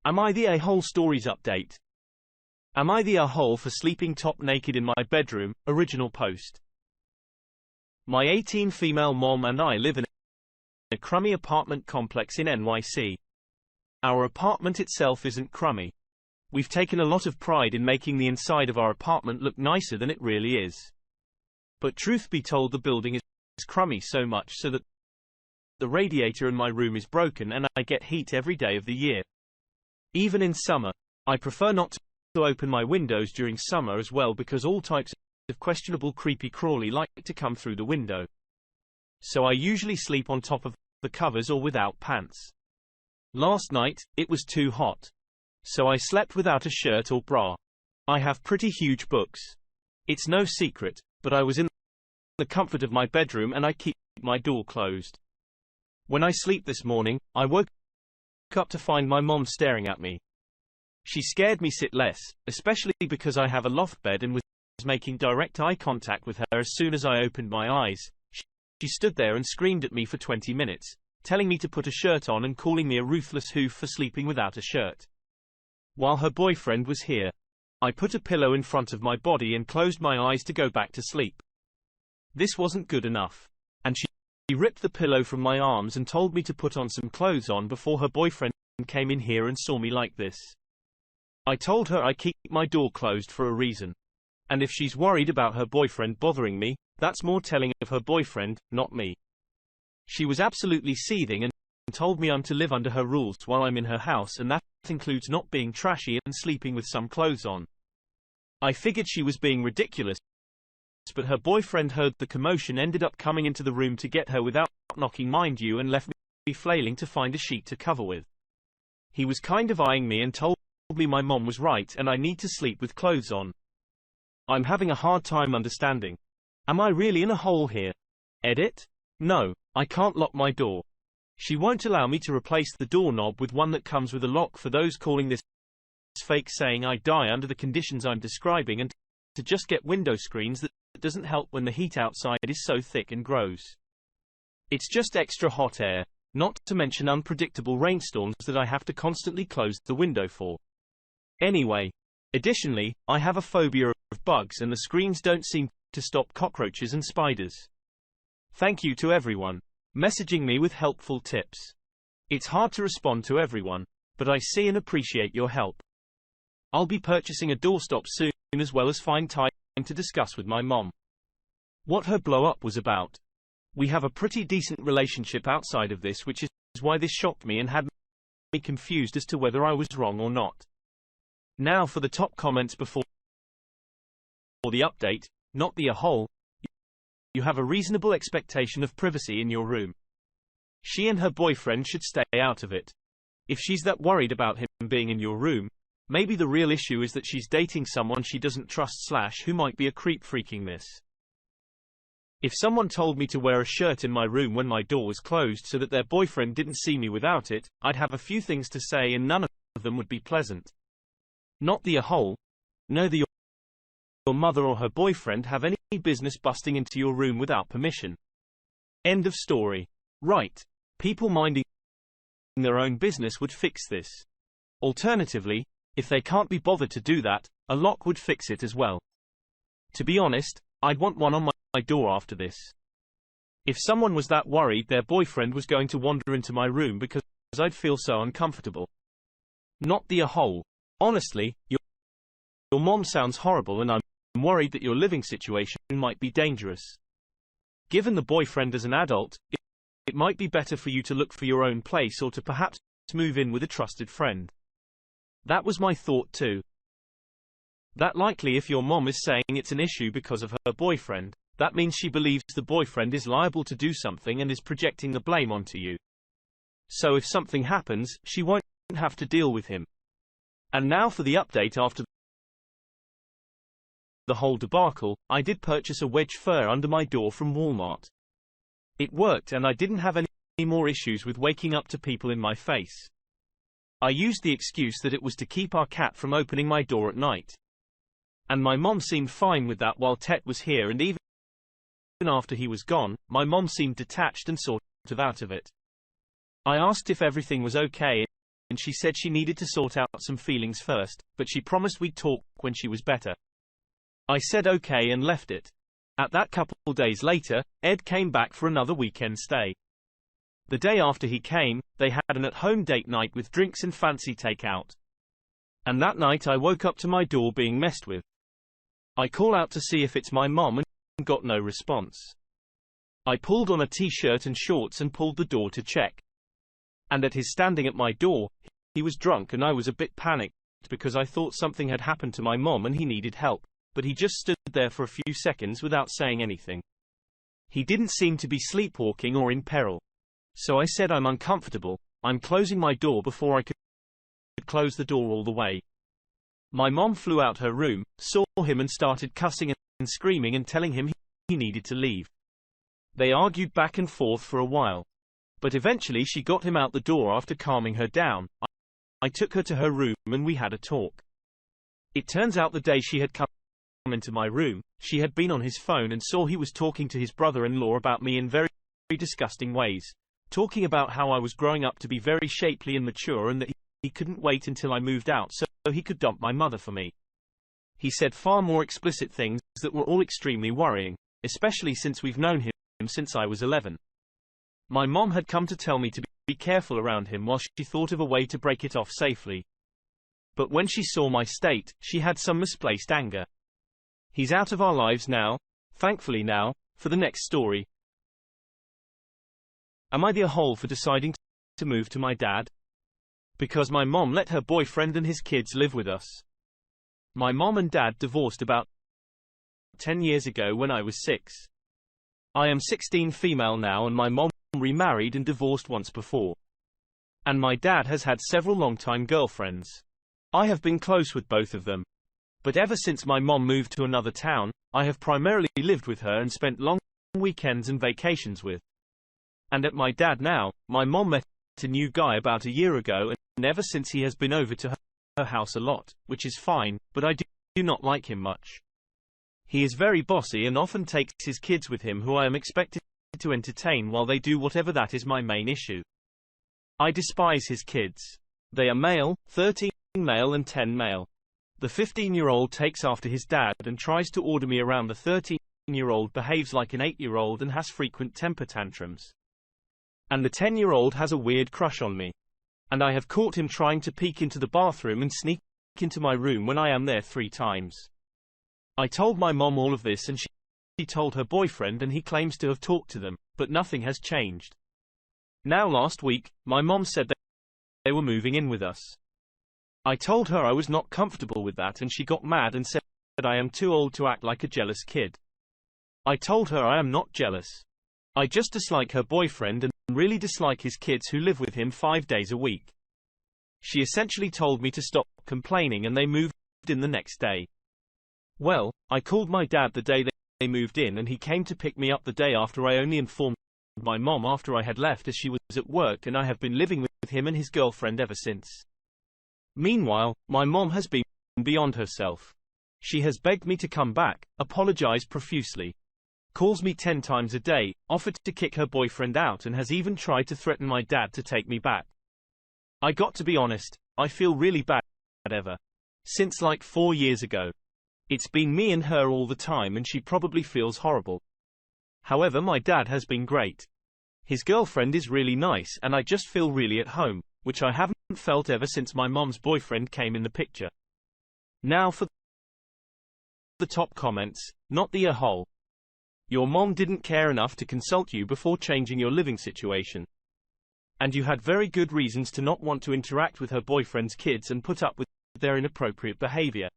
Am I the a-hole stories update? Am I the a-hole for sleeping top naked in my bedroom? Original post. My 18 female mom and I live in a crummy apartment complex in NYC. Our apartment itself isn't crummy. We've taken a lot of pride in making the inside of our apartment look nicer than it really is. But truth be told, the building is crummy so much so that the radiator in my room is broken and I get heat every day of the year. Even in summer. I prefer not to open my windows during summer as well because all types of questionable creepy crawly like to come through the window. So I usually sleep on top of the covers or without pants. Last night, it was too hot. So I slept without a shirt or bra. I have pretty huge books. It's no secret, but I was in the comfort of my bedroom and I keep my door closed. When I sleep this morning, I woke up to find my mom staring at me. She scared me shitless, especially because I have a loft bed and was making direct eye contact with her as soon as I opened my eyes. She stood there and screamed at me for 20 minutes, telling me to put a shirt on and calling me a ruthless hoof for sleeping without a shirt. While her boyfriend was here, I put a pillow in front of my body and closed my eyes to go back to sleep. This wasn't good enough, and she ripped the pillow from my arms and told me to put on some clothes on before her boyfriend came in here and saw me like this. I told her I keep my door closed for a reason. And if she's worried about her boyfriend bothering me, that's more telling of her boyfriend, not me. She was absolutely seething and told me I'm to live under her rules while I'm in her house, and that includes not being trashy and sleeping with some clothes on. I figured she was being ridiculous, but her boyfriend heard the commotion, ended up coming into the room to get her without knocking, mind you, and left me flailing to find a sheet to cover with. He was kind of eyeing me and told me my mom was right and I need to sleep with clothes on. I'm having a hard time understanding. Am I really in a hole here? Edit? No, I can't lock my door. She won't allow me to replace the doorknob with one that comes with a lock. For those calling this fake, saying I die under the conditions I'm describing, and to just get window screens that doesn't help when the heat outside is so thick and gross. It's just extra hot air, not to mention unpredictable rainstorms that I have to constantly close the window for. Anyway, additionally, I have a phobia of bugs and the screens don't seem to stop cockroaches and spiders. Thank you to everyone messaging me with helpful tips. It's hard to respond to everyone, but I see and appreciate your help. I'll be purchasing a doorstop soon, as well as find time to discuss with my mom what her blow up was about. We have a pretty decent relationship outside of this, which is why this shocked me and had me confused as to whether I was wrong or not. Now for the top comments before the update. Not the a-hole. You have a reasonable expectation of privacy in your room. She and her boyfriend should stay out of it. If she's that worried about him being in your room, maybe the real issue is that she's dating someone she doesn't trust / who might be a creep freaking this. If someone told me to wear a shirt in my room when my door was closed so that their boyfriend didn't see me without it, I'd have a few things to say and none of them would be pleasant. Not the a-hole. Neither your mother or her boyfriend have any business busting into your room without permission. End of story. Right. People minding their own business would fix this. Alternatively, if they can't be bothered to do that, a lock would fix it as well. To be honest, I'd want one on my door after this. If someone was that worried their boyfriend was going to wander into my room because I'd feel so uncomfortable. Not the a-hole. Honestly, your mom sounds horrible and I'm worried that your living situation might be dangerous. Given the boyfriend as an adult, it might be better for you to look for your own place or to perhaps move in with a trusted friend. That was my thought too. That likely if your mom is saying it's an issue because of her boyfriend, that means she believes the boyfriend is liable to do something and is projecting the blame onto you. So if something happens, she won't have to deal with him. And now for the update. After the whole debacle, I did purchase a wedge fur under my door from Walmart. It worked and I didn't have any more issues with waking up to people in my face. I used the excuse that it was to keep our cat from opening my door at night. And my mom seemed fine with that while Tet was here, and even after he was gone, my mom seemed detached and sort of out of it. I asked if everything was okay, she said she needed to sort out some feelings first, but she promised we'd talk when she was better. I said okay and left it. At that couple days later, Ed came back for another weekend stay. The day after he came, they had an at-home date night with drinks and fancy takeout. And that night I woke up to my door being messed with. I call out to see if it's my mom and got no response. I pulled on a t-shirt and shorts and pulled the door to check. And at his standing at my door, he was drunk and I was a bit panicked because I thought something had happened to my mom and he needed help, but he just stood there for a few seconds without saying anything. He didn't seem to be sleepwalking or in peril. So I said I'm uncomfortable, I'm closing my door before I could close the door all the way. My mom flew out her room, saw him and started cussing and screaming and telling him he needed to leave. They argued back and forth for a while. But eventually she got him out the door after calming her down. I took her to her room and we had a talk. It turns out the day she had come into my room, she had been on his phone and saw he was talking to his brother-in-law about me in very disgusting ways, talking about how I was growing up to be very shapely and mature and that he couldn't wait until I moved out so he could dump my mother for me. He said far more explicit things that were all extremely worrying, especially since we've known him since I was 11. My mom had come to tell me to be careful around him while she thought of a way to break it off safely. But when she saw my state, she had some misplaced anger. He's out of our lives now, thankfully now, for the next story. Am I the a-hole for deciding to move to my dad? Because my mom let her boyfriend and his kids live with us. My mom and dad divorced about 10 years ago when I was 6. I am 16 female now and my mom remarried and divorced once before. And my dad has had several long-time girlfriends. I have been close with both of them. But ever since my mom moved to another town, I have primarily lived with her and spent long weekends and vacations with. And at my dad now, my mom met a new guy about a year ago and ever since he has been over to her house a lot, which is fine, but I do not like him much. He is very bossy and often takes his kids with him who I am expected to entertain while they do whatever that is my main issue. I despise his kids. They are male, 13 male and 10 male. The 15-year-old takes after his dad and tries to order me around. The 13-year-old behaves like an 8-year-old and has frequent temper tantrums. And the 10-year-old has a weird crush on me. And I have caught him trying to peek into the bathroom and sneak into my room when I am there 3 times. I told my mom all of this and she told her boyfriend and he claims to have talked to them, but nothing has changed. Now last week, my mom said that they were moving in with us. I told her I was not comfortable with that and she got mad and said that I am too old to act like a jealous kid. I told her I am not jealous. I just dislike her boyfriend and really dislike his kids who live with him 5 days a week. She essentially told me to stop complaining and they moved in the next day. Well, I called my dad the day they moved in and he came to pick me up the day after. I only informed my mom after I had left as she was at work and I have been living with him and his girlfriend ever since. Meanwhile, my mom has been beyond herself. She has begged me to come back, apologized profusely, calls me 10 times a day, offered to kick her boyfriend out and has even tried to threaten my dad to take me back. I got to be honest, I feel really bad ever since like 4 years ago. It's been me and her all the time and she probably feels horrible. However, my dad has been great. His girlfriend is really nice and I just feel really at home, which I haven't felt ever since my mom's boyfriend came in the picture. Now for the top comments, not the a-hole. Your mom didn't care enough to consult you before changing your living situation. And you had very good reasons to not want to interact with her boyfriend's kids and put up with their inappropriate behavior.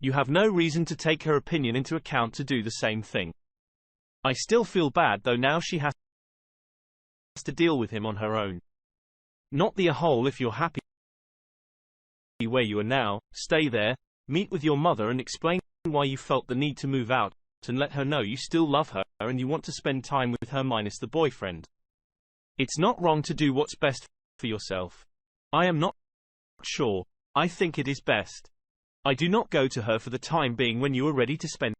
You have no reason to take her opinion into account to do the same thing. I still feel bad though now she has to deal with him on her own. Not the a-hole. If you're happy where you are now, stay there, meet with your mother and explain why you felt the need to move out, and let her know you still love her and you want to spend time with her minus the boyfriend. It's not wrong to do what's best for yourself. I am not sure. I think it is best. I do not go to her for the time being when you are ready to spend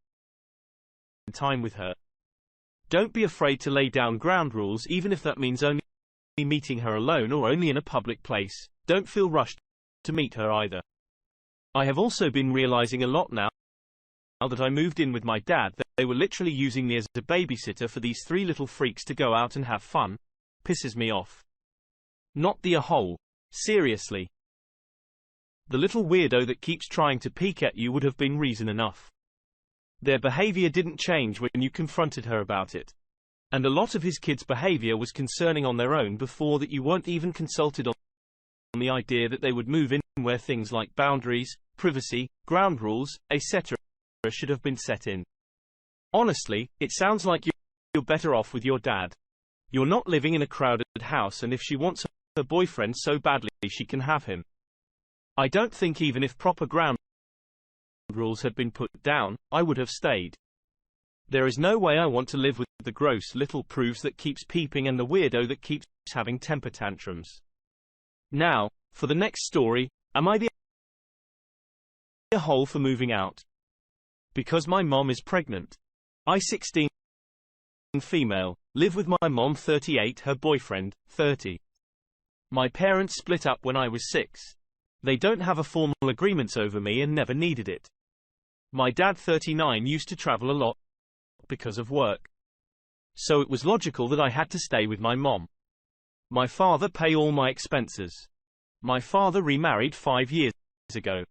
time with her. Don't be afraid to lay down ground rules even if that means only meeting her alone or only in a public place, don't feel rushed to meet her either. I have also been realizing a lot now that I moved in with my dad that they were literally using me as a babysitter for these three little freaks to go out and have fun. Pisses me off. Not the a-hole. Seriously. The little weirdo that keeps trying to peek at you would have been reason enough. Their behavior didn't change when you confronted her about it. And a lot of his kids' behavior was concerning on their own before that you weren't even consulted on the idea that they would move in where things like boundaries, privacy, ground rules, etc. should have been set in. Honestly, it sounds like you're better off with your dad. You're not living in a crowded house, and if she wants her boyfriend so badly, she can have him. I don't think even if proper ground rules had been put down, I would have stayed. There is no way I want to live with the gross little prudes that keeps peeping and the weirdo that keeps having temper tantrums. Now, for the next story, am I the a-hole for moving out? Because my mom is pregnant. I 16 female, live with my mom 38, her boyfriend 30. My parents split up when I was 6. They don't have a formal agreements over me and never needed it. My dad 39 used to travel a lot because of work. So it was logical that I had to stay with my mom. My father pay all my expenses. My father remarried 5 years ago.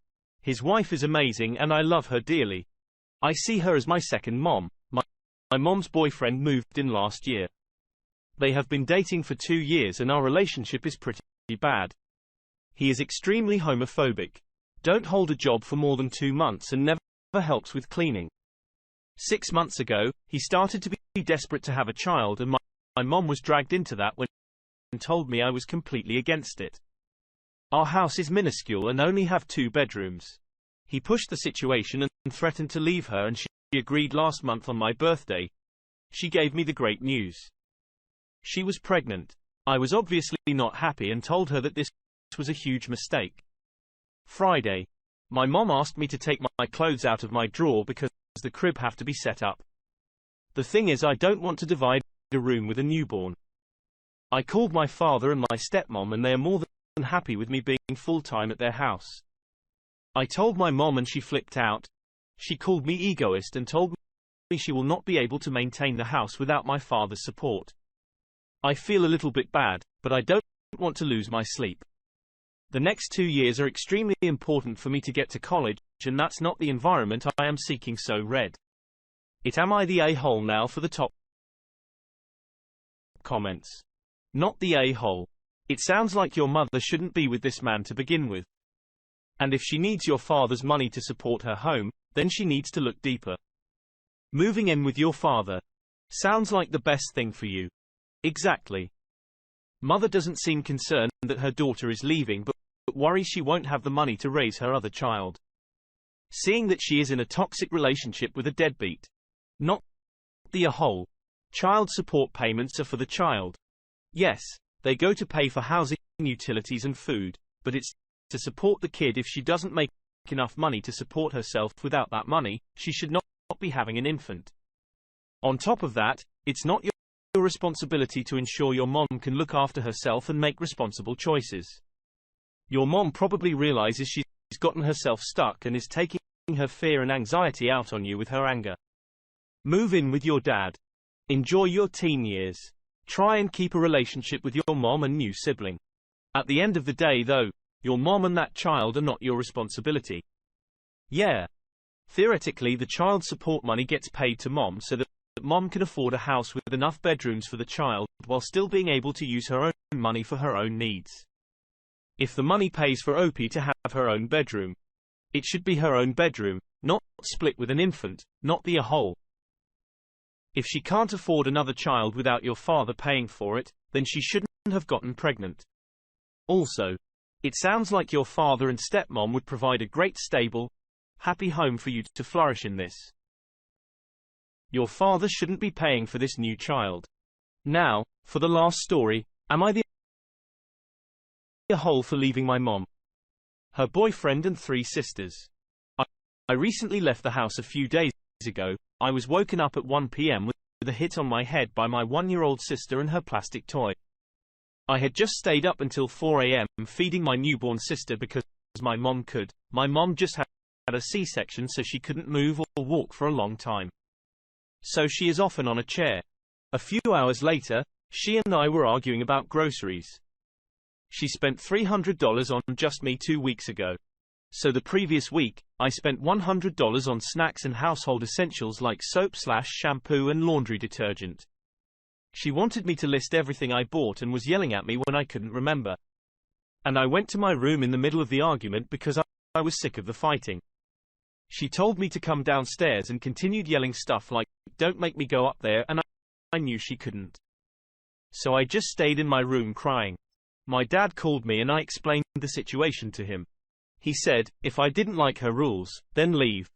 His wife is amazing and I love her dearly. I see her as my second mom. My mom's boyfriend moved in last year. They have been dating for 2 years and our relationship is pretty bad. He is extremely homophobic. Don't hold a job for more than 2 months and never helps with cleaning. 6 months ago, he started to be desperate to have a child and my mom was dragged into that when and told me I was completely against it. Our house is minuscule and only have 2 bedrooms. He pushed the situation and threatened to leave her, and she agreed last month on my birthday. She gave me the great news. She was pregnant. I was obviously not happy and told her that this was a huge mistake. Friday. My mom asked me to take my clothes out of my drawer because the crib have to be set up. The thing is, I don't want to divide a room with a newborn. I called my father and my stepmom and they are more than happy with me being full-time at their house. I told my mom and she flipped out. She called me egoist and told me she will not be able to maintain the house without my father's support. I feel a little bit bad, but I don't want to lose my sleep. The next 2 years are extremely important for me to get to college, and that's not the environment I am seeking, so read. Am I the a-hole now for the top comments? Not the a-hole. It sounds like your mother shouldn't be with this man to begin with. And if she needs your father's money to support her home, then she needs to look deeper. Moving in with your father sounds like the best thing for you. Exactly. Mother doesn't seem concerned that her daughter is leaving, but worries she won't have the money to raise her other child. Seeing that she is in a toxic relationship with a deadbeat. Not the a-hole. Child support payments are for the child. Yes, they go to pay for housing, utilities and food, but it's to support the kid. If she doesn't make enough money to support herself without that money, she should not be having an infant. On top of that, it's not your responsibility to ensure your mom can look after herself and make responsible choices. Your mom probably realizes she's gotten herself stuck and is taking her fear and anxiety out on you with her anger. Move in with your dad. Enjoy your teen years. Try and keep a relationship with your mom and new sibling. At the end of the day though, your mom and that child are not your responsibility. Yeah. Theoretically, the child support money gets paid to mom so that mom can afford a house with enough bedrooms for the child, while still being able to use her own money for her own needs. If the money pays for OP to have her own bedroom, it should be her own bedroom, not split with an infant, not the a-hole. If she can't afford another child without your father paying for it, then she shouldn't have gotten pregnant. Also, it sounds like your father and stepmom would provide a great, stable, happy home for you to flourish in this. Your father shouldn't be paying for this new child. Now, for the last story, am I the a-hole for leaving my mom, her boyfriend and 3 sisters? I recently left the house a few days ago. I was woken up at 1 p.m. with a hit on my head by my 1-year-old sister and her plastic toy. I had just stayed up until 4 a.m. feeding my newborn sister because my mom could. My mom just had a C-section, so she couldn't move or walk for a long time. So she is often on a chair. A few hours later, she and I were arguing about groceries. She spent $300 on just me 2 weeks ago. So the previous week, I spent $100 on snacks and household essentials like soap/shampoo and laundry detergent. She wanted me to list everything I bought and was yelling at me when I couldn't remember. And I went to my room in the middle of the argument because I was sick of the fighting. She told me to come downstairs and continued yelling stuff like, "Don't make me go up there," and I knew she couldn't. So I just stayed in my room crying. My dad called me and I explained the situation to him. He said, if I didn't like her rules, then leave.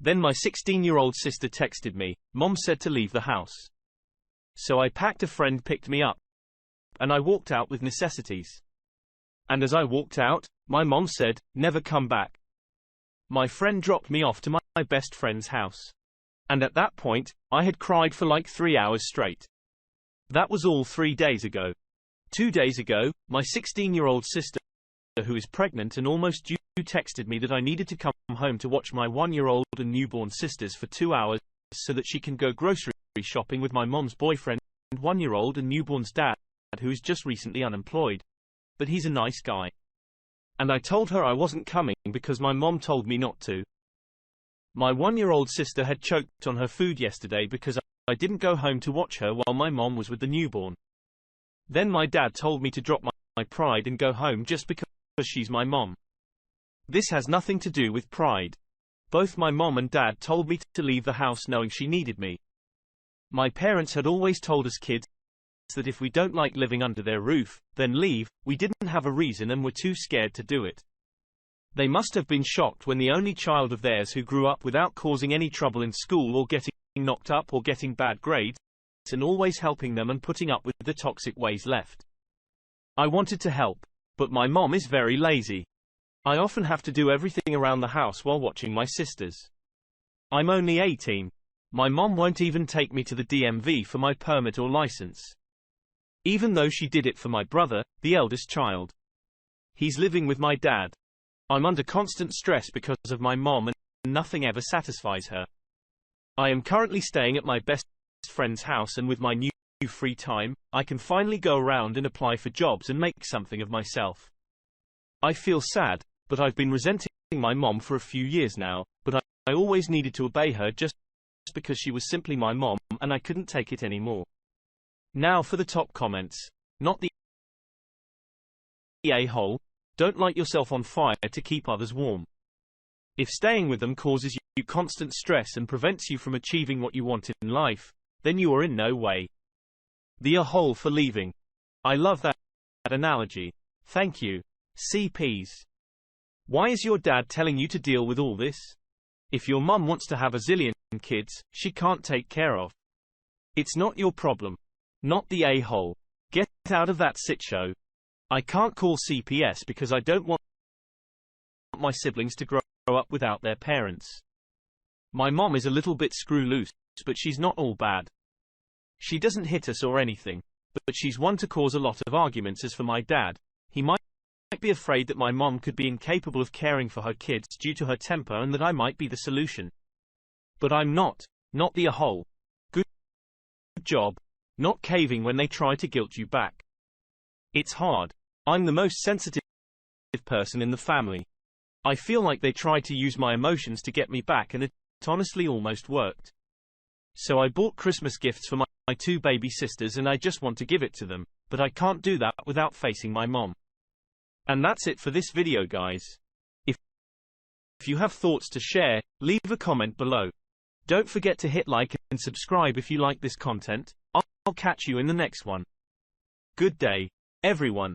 Then my 16-year-old sister texted me, "Mom said to leave the house." So I packed, a friend picked me up, and I walked out with necessities. And as I walked out, my mom said, "Never come back." My friend dropped me off to my best friend's house. And at that point, I had cried for like 3 hours straight. That was all 3 days ago. 2 days ago, my 16-year-old sister, who is pregnant and almost due, texted me that I needed to come home to watch my 1-year-old and newborn sisters for 2 hours so that she can go grocery shopping with my mom's boyfriend and 1-year-old and newborn's dad, who is just recently unemployed. But he's a nice guy. And I told her I wasn't coming because my mom told me not to. My 1-year-old sister had choked on her food yesterday because I didn't go home to watch her while my mom was with the newborn. Then my dad told me to drop my pride and go home just because she's my mom. This has nothing to do with pride. Both my mom and dad told me to leave the house knowing she needed me. My parents had always told us kids that if we don't like living under their roof, then leave. We didn't have a reason and were too scared to do it. They must have been shocked when the only child of theirs who grew up without causing any trouble in school or getting knocked up or getting bad grades, and always helping them and putting up with the toxic ways left. I wanted to help, but my mom is very lazy. I often have to do everything around the house while watching my sisters. I'm only 18. My mom won't even take me to the DMV for my permit or license. Even though she did it for my brother, the eldest child. He's living with my dad. I'm under constant stress because of my mom and nothing ever satisfies her. I am currently staying at my best friend's house, and with my new free time, I can finally go around and apply for jobs and make something of myself. I feel sad, but I've been resenting my mom for a few years now, but I always needed to obey her just because she was simply my mom, and I couldn't take it anymore. Now for the top comments. Not the a-hole. Don't light yourself on fire to keep others warm. If staying with them causes you constant stress and prevents you from achieving what you want in life, then you are in no way the a-hole for leaving. I love that analogy. Thank you. CPs. Why is your dad telling you to deal with all this? If your mum wants to have a zillion kids, she can't take care of. It's not your problem. Not the a-hole. Get out of that shit show. I can't call CPS because I don't want my siblings to grow up without their parents. My mom is a little bit screw loose, but she's not all bad. She doesn't hit us or anything, but she's one to cause a lot of arguments. As for my dad, he might be afraid that my mom could be incapable of caring for her kids due to her temper and that I might be the solution. But I'm not the a-hole. Good job. Not caving when they try to guilt you back. It's hard. I'm the most sensitive person in the family. I feel like they tried to use my emotions to get me back, and it honestly almost worked. So I bought Christmas gifts for my 2 baby sisters, and I just want to give it to them, but I can't do that without facing my mom. And that's it for this video, guys. If you have thoughts to share, leave a comment below. Don't forget to hit like and subscribe if you like this content. I'll catch you in the next one. Good day, everyone.